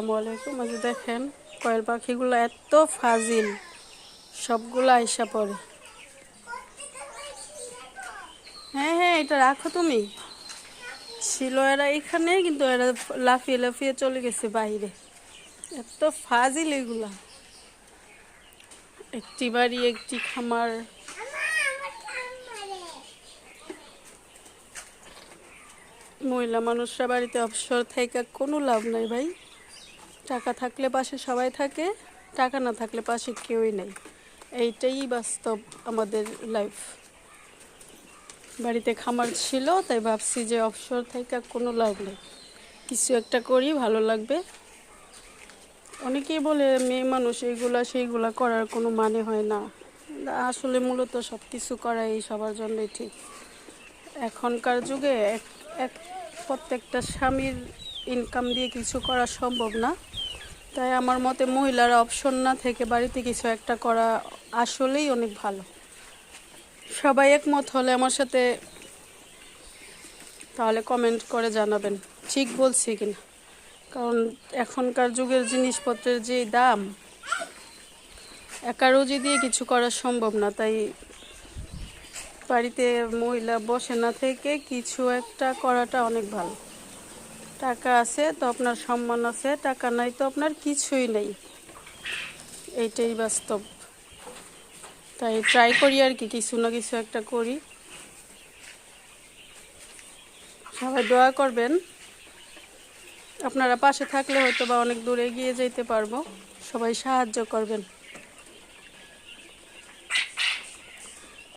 আসসালামু আলাইকুম। আজ দেখেন কয়েল পাখিগুলো এত ফাজিল, সবগুলো আইসা পড়ে। হ্যাঁ হ্যাঁ, এটা রাখো তুমি। ছিল এরা এখানে, কিন্তু এরা লাফিয়ে লাফিয়ে চলে গেছে বাইরে। এত ফাজিল এগুলা। একটি বাড়ি একটি খামার। মহিলা মানুষরা বাড়িতে অবসর থেকে কোনো লাভ নাই ভাই। টাকা থাকলে পাশে সবাই থাকে, টাকা না থাকলে পাশে কেউই নেই। এইটাই বাস্তব আমাদের লাইফ। বাড়িতে খামার ছিল, তাই ভাবছি যে অবসর থেকে কোনো লাভ নেই, কিছু একটা করি, ভালো লাগবে। অনেকেই বলে মেয়ে মানুষ এইগুলা সেইগুলা করার কোনো মানে হয় না। আসলে মূলত সব কিছু করাই সবার জন্যই ঠিক। এখনকার যুগে এক প্রত্যেকটা স্বামীর ইনকাম দিয়ে কিছু করা সম্ভব না। তাই আমার মতে মহিলারা অপশন না থেকে বাড়িতে কিছু একটা করা আসলেই অনেক ভালো। সবাই একমত হলে আমার সাথে তাহলে কমেন্ট করে জানাবেন ঠিক বলছি কিনা। কারণ এখনকার যুগের জিনিসপত্রের যে দাম, একা রুজি দিয়ে কিছু করা সম্ভব না। তাই বাড়িতে মহিলা বসে না থেকে কিছু একটা করাটা অনেক ভালো। টাকা আছে তো আপনার সম্মান আছে, টাকা নাই তো আপনার কিছুই নেই। এইটাই বাস্তব। তাই ট্রাই করি আর কি, কিছু না কিছু একটা করি। সবাই দোয়া করবেন। আপনারা পাশে থাকলে হয়তো বা অনেক দূরে এগিয়ে যেতে পারবো। সবাই সাহায্য করবেন।